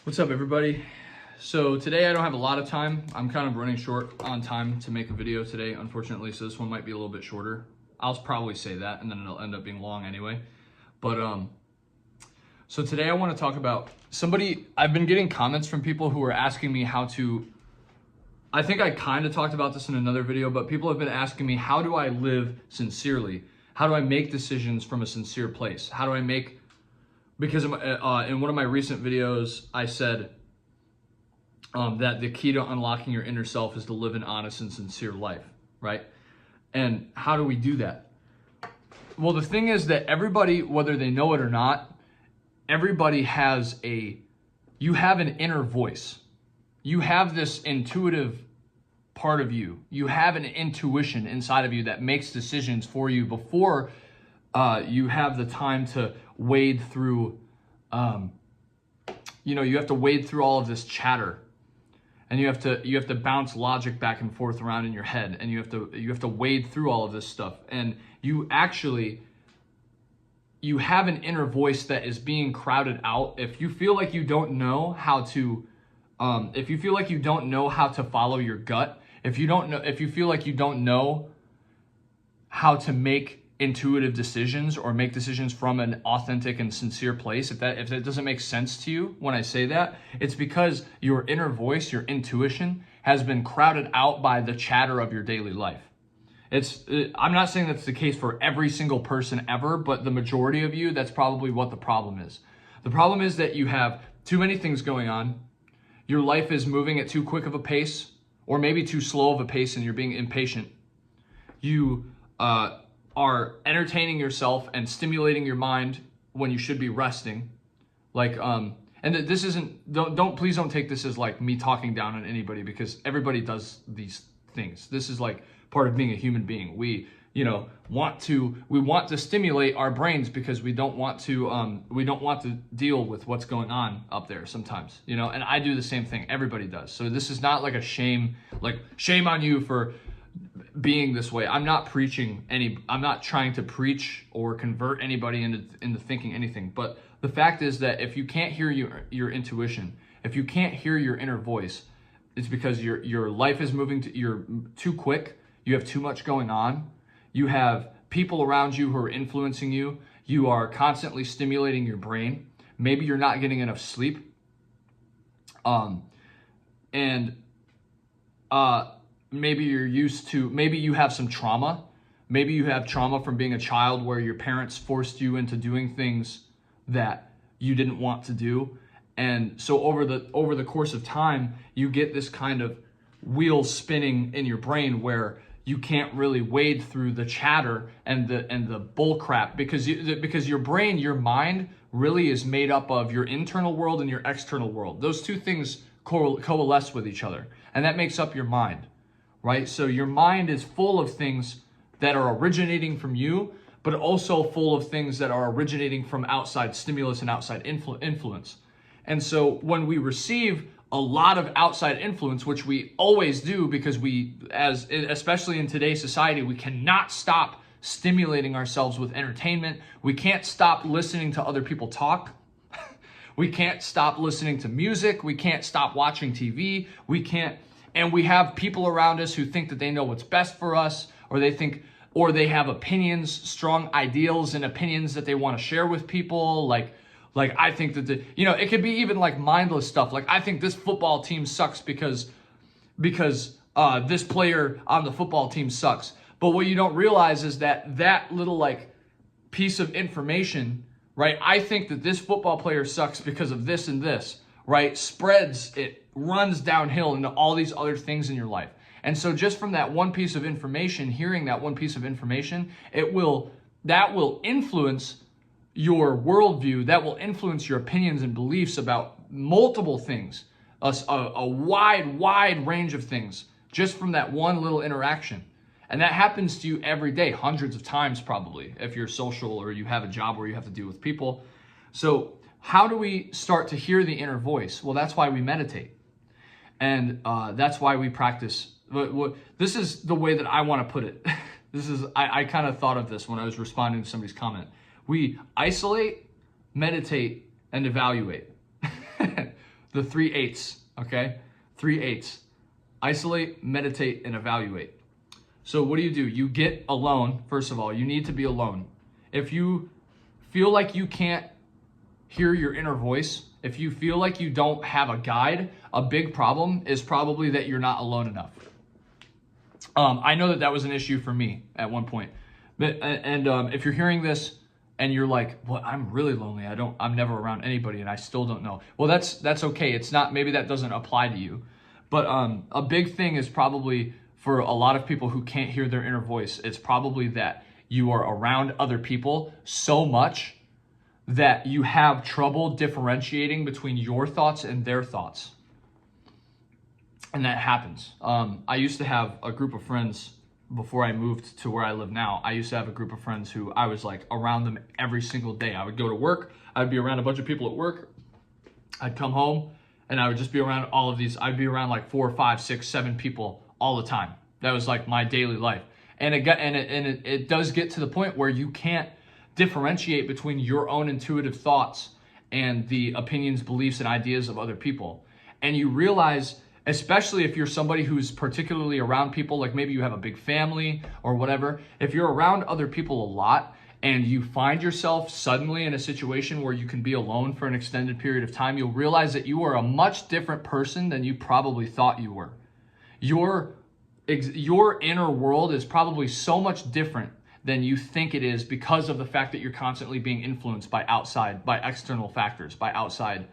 What's up, everybody? So today I don't have a lot of time. I'm kind of running short on time to make a video today, unfortunately, so this one might be a little bit shorter. I'll probably say that, and then it'll end up being long anyway. But so today I want to talk about I've been getting comments from people who are asking me how to, I think I kind of talked about this in another video, but people have been asking me, how do I live sincerely? How do I make decisions from a sincere place? How do I make, because in one of my recent videos, I said that the key to unlocking your inner self is to live an honest and sincere life, right? And how do we do that? Well, the thing is that everybody, whether they know it or not, everybody has you have an inner voice. You have this intuitive part of you. You have an intuition inside of you that makes decisions for you before you have the time to wade through, you have to wade through all of this chatter, and you have to bounce logic back and forth around in your head, and you have to wade through all of this stuff, and you have an inner voice that is being crowded out. If you feel like you don't know how to, if you feel like you don't know how to follow your gut, if you feel like you don't know how to make intuitive decisions or make decisions from an authentic and sincere place, if that doesn't make sense to you when I say that, it's because your inner voice, your intuition, has been crowded out by the chatter of your daily life. I'm not saying that's the case for every single person ever, but the majority of you, that's probably what the problem is. The problem is that you have too many things going on. Your life is moving at too quick of a pace, or maybe too slow of a pace, and you're being impatient. You are entertaining yourself and stimulating your mind when you should be resting. And this isn't, please don't take this as like me talking down on anybody, because everybody does these things. This is like part of being a human being. We want to stimulate our brains because we don't want to deal with what's going on up there sometimes, and I do the same thing. Everybody does. So this is not like a shame on you for being this way. I'm not trying to preach or convert anybody into thinking anything. But the fact is that if you can't hear your intuition, if you can't hear your inner voice, it's because your life is you're too quick. You have too much going on. You have people around you who are influencing you. You are constantly stimulating your brain. Maybe you're not getting enough sleep. Maybe you have some trauma. Maybe you have trauma from being a child where your parents forced you into doing things that you didn't want to do. And so over the course of time, you get this kind of wheel spinning in your brain where you can't really wade through the chatter and the bull crap, because your brain, your mind really is made up of your internal world and your external world. Those two things coalesce with each other, and that makes up your mind. Right? So your mind is full of things that are originating from you, but also full of things that are originating from outside stimulus and outside influence. And so when we receive a lot of outside influence, which we always do, because especially in today's society, we cannot stop stimulating ourselves with entertainment. We can't stop listening to other people talk. We can't stop listening to music. We can't stop watching TV. And we have people around us who think that they know what's best for us, or they have opinions, strong ideals and opinions that they want to share with people. Like I think that it could be even like mindless stuff. Like, I think this football team sucks because this player on the football team sucks. But what you don't realize is that little like piece of information, right? I think that this football player sucks because of this and this, right? It runs downhill into all these other things in your life. And so just from that one piece of information, hearing that one piece of information, that will influence your worldview, that will influence your opinions and beliefs about multiple things, a wide range of things, just from that one little interaction. And that happens to you every day, hundreds of times probably, if you're social or you have a job where you have to deal with people. So how do we start to hear the inner voice? Well, that's why we meditate. And that's why we practice. This is the way that I want to put it. I kind of thought of this when I was responding to somebody's comment. We isolate, meditate, and evaluate. the 3 8s, okay? 3 8s. Isolate, meditate, and evaluate. So what do? You get alone. First of all, you need to be alone. If you feel like you can't hear your inner voice, if you feel like you don't have a guide, a big problem is probably that you're not alone enough. I know that was an issue for me at one point. But if you're hearing this and you're like, well, I'm really lonely. I'm never around anybody and I still don't know. Well, that's okay. It's not, maybe that doesn't apply to you. But a big thing is probably for a lot of people who can't hear their inner voice, it's probably that you are around other people so much that you have trouble differentiating between your thoughts and their thoughts. And that happens. I used to have a group of friends before I moved to where I live now. I used to have a group of friends who I was like around them every single day. I would go to work. I'd be around a bunch of people at work. I'd come home and I would just be around all of these. I'd be around like 4, 5, 6, 7 people all the time. That was like my daily life. And it does get to the point where you can't differentiate between your own intuitive thoughts and the opinions, beliefs, and ideas of other people. And you realize, especially if you're somebody who's particularly around people, like maybe you have a big family or whatever, if you're around other people a lot and you find yourself suddenly in a situation where you can be alone for an extended period of time, you'll realize that you are a much different person than you probably thought you were. Your inner world is probably so much different than you think it is because of the fact that you're constantly being influenced by external factors, by outside,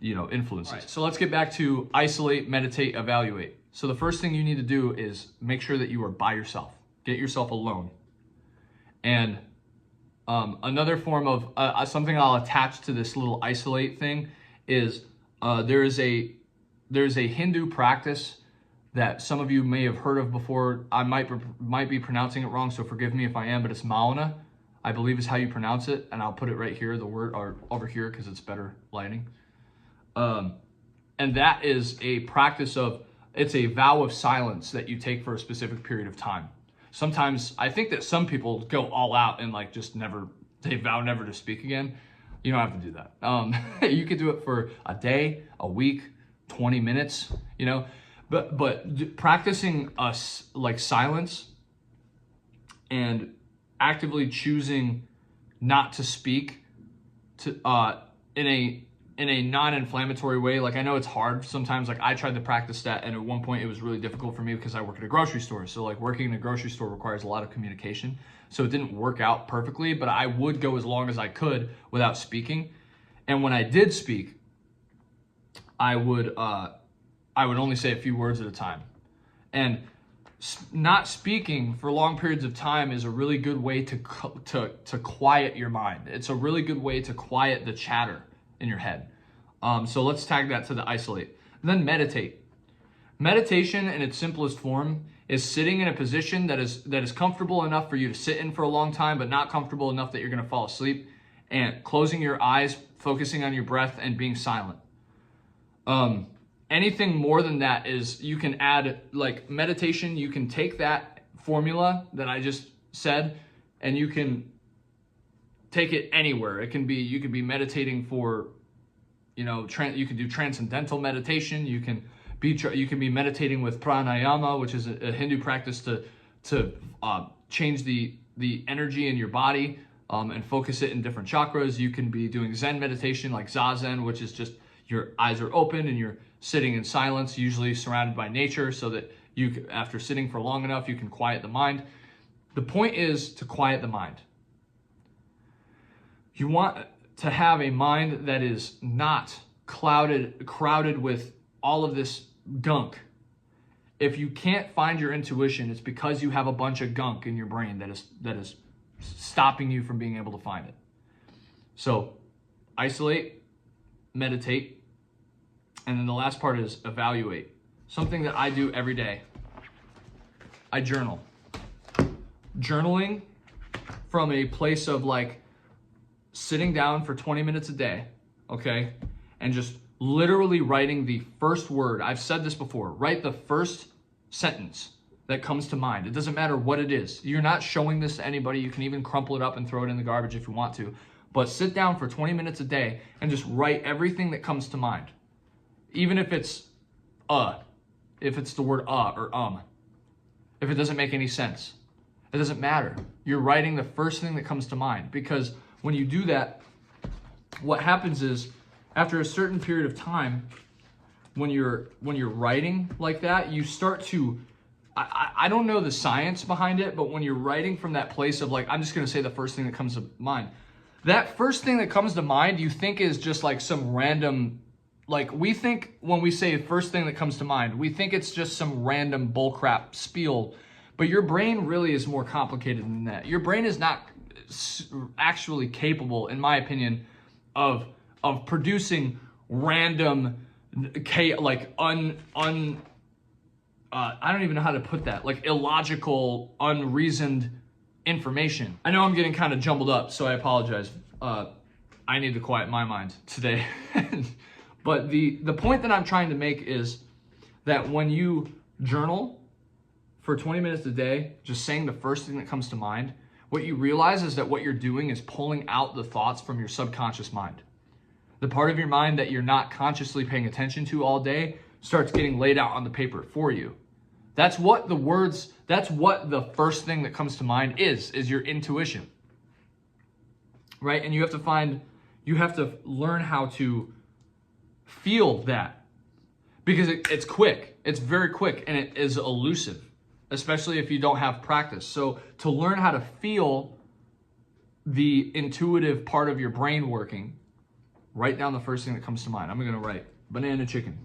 influences. Right. So let's get back to isolate, meditate, evaluate. So the first thing you need to do is make sure that you are by yourself. Get yourself alone. And another form of something I'll attach to this little isolate thing is there's a Hindu practice that some of you may have heard of before. I might be pronouncing it wrong, so forgive me if I am, but it's Mauna, I believe is how you pronounce it, and I'll put it right here, the word, or over here because it's better lighting. And that is a practice it's a vow of silence that you take for a specific period of time. Sometimes, I think that some people go all out and like just they vow never to speak again. You don't have to do that. You could do it for a day, a week, 20 minutes, but practicing silence and actively choosing not to speak in a non-inflammatory way. Like, I know it's hard sometimes. Like, I tried to practice that, and at one point it was really difficult for me because I work at a grocery store. So like working in a grocery store requires a lot of communication. So it didn't work out perfectly, but I would go as long as I could without speaking. And when I did speak, I would only say a few words at a time. And not speaking for long periods of time is a really good way to quiet your mind. It's a really good way to quiet the chatter in your head. So let's tag that to the isolate. And then meditate. Meditation in its simplest form is sitting in a position that is comfortable enough for you to sit in for a long time, but not comfortable enough that you're going to fall asleep, and closing your eyes, focusing on your breath, and being silent. Anything more than that is, you can add, like meditation, you can take that formula that I just said and you can take it anywhere. You could be meditating for, you can do transcendental meditation. You can be meditating with pranayama, which is a Hindu practice to change the energy in your body and focus it in different chakras. You can be doing Zen meditation like Zazen, which is just your eyes are open and you're sitting in silence, usually surrounded by nature, so that after sitting for long enough, you can quiet the mind. The point is to quiet the mind. You want to have a mind that is not crowded with all of this gunk. If you can't find your intuition, it's because you have a bunch of gunk in your brain that is stopping you from being able to find it. So isolate, meditate, and then the last part is evaluate. Something that I do every day. I journal. Journaling from a place of like sitting down for 20 minutes a day, okay? And just literally writing the first word. I've said this before. Write the first sentence that comes to mind. It doesn't matter what it is. You're not showing this to anybody. You can even crumple it up and throw it in the garbage if you want to. But sit down for 20 minutes a day and just write everything that comes to mind. even if it's the word or if it doesn't make any sense, it doesn't matter. You're writing the first thing that comes to mind, because when you do that, what happens is after a certain period of time, when you're writing like that, you start to, I don't know the science behind it, but when you're writing from that place of like, I'm just going to say the first thing that comes to mind, that first thing that comes to mind, you think is just like some random, like we think when we say first thing that comes to mind, we think it's just some random bullcrap spiel, but your brain really is more complicated than that. Your brain is not actually capable, in my opinion, of producing random, like I don't even know how to put that, like illogical, unreasoned information. I know I'm getting kind of jumbled up, so I apologize. I need to quiet my mind today. But the point that I'm trying to make is that when you journal for 20 minutes a day, just saying the first thing that comes to mind, what you realize is that what you're doing is pulling out the thoughts from your subconscious mind. The part of your mind that you're not consciously paying attention to all day starts getting laid out on the paper for you. That's what the first thing that comes to mind is your intuition, right? And you have to learn how to feel that, because it's quick. It's very quick, and it is elusive, especially if you don't have practice. So to learn how to feel the intuitive part of your brain working, write down the first thing that comes to mind. I'm going to write banana chicken.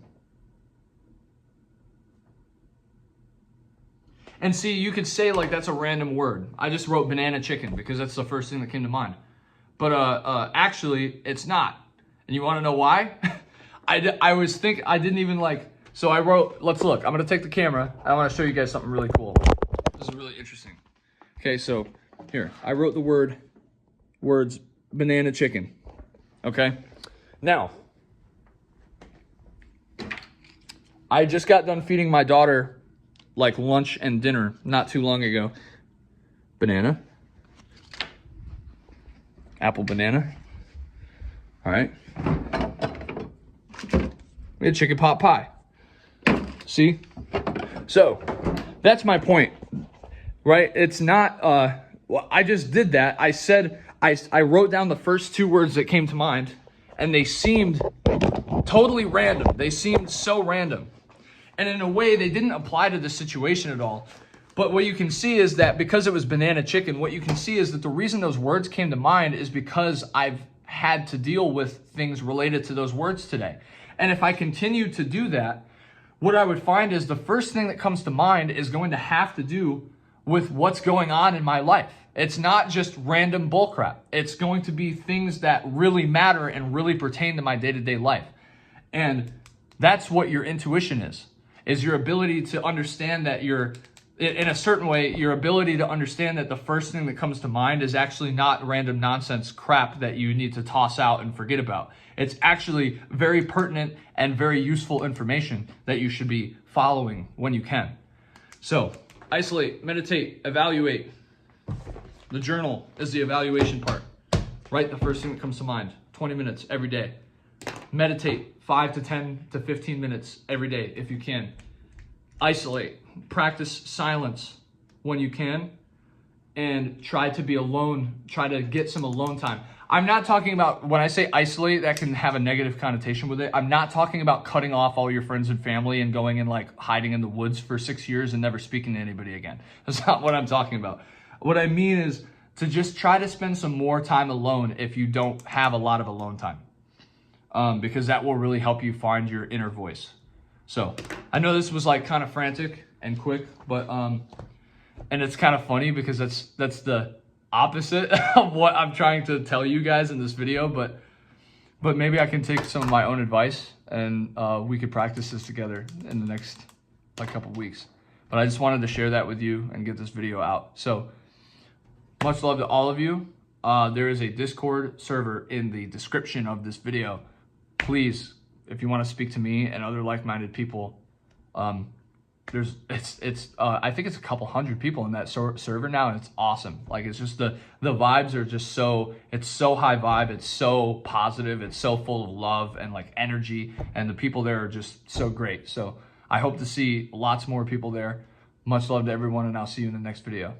And see, you could say like that's a random word. I just wrote banana chicken because that's the first thing that came to mind. But actually, it's not. And you want to know why? I didn't even like, so I wrote, let's look. I'm going to take the camera. I want to show you guys something really cool. This is really interesting. Okay, so here, I wrote the words banana chicken. Okay? Now, I just got done feeding my daughter like lunch and dinner not too long ago. Banana. Apple banana. All right. We had chicken pot pie. See? So, that's my point, right? It's not, well, I just did that. I said, I wrote down the first two words that came to mind, and they seemed totally random. They seemed so random. And in a way, they didn't apply to the situation at all. But what you can see is that because it was banana chicken, what you can see is that the reason those words came to mind is because I've had to deal with things related to those words today. And if I continue to do that, what I would find is the first thing that comes to mind is going to have to do with what's going on in my life. It's not just random bullcrap. It's going to be things that really matter and really pertain to my day-to-day life. And that's what your intuition is your ability to understand that in a certain way, your ability to understand that the first thing that comes to mind is actually not random nonsense crap that you need to toss out and forget about. It's actually very pertinent and very useful information that you should be following when you can. So, isolate, meditate, evaluate. The journal is the evaluation part. Write the first thing that comes to mind. 20 minutes every day. Meditate 5 to 10 to 15 minutes every day if you can. Isolate. Practice silence when you can, and try to be alone. Try to get some alone time. I'm not talking about, when I say isolate, that can have a negative connotation with it. I'm not talking about cutting off all your friends and family and going and like hiding in the woods for 6 years and never speaking to anybody again. That's not what I'm talking about. What I mean is to just try to spend some more time alone if you don't have a lot of alone time. Because that will really help you find your inner voice. So I know this was like kind of frantic and quick, but and it's kind of funny because that's the opposite of what I'm trying to tell you guys in this video, but maybe I can take some of my own advice and we could practice this together in the next like couple weeks. But I just wanted to share that with you and get this video out. So much love to all of you. There is a Discord server in the description of this video. Please, if you want to speak to me and other like-minded people, I think it's a couple hundred people in that server now, and it's awesome. Like, it's just the vibes are just it's so high vibe, it's so positive, it's so full of love and like energy, and the people there are just so great. So I hope to see lots more people there. Much love to everyone, and I'll see you in the next video.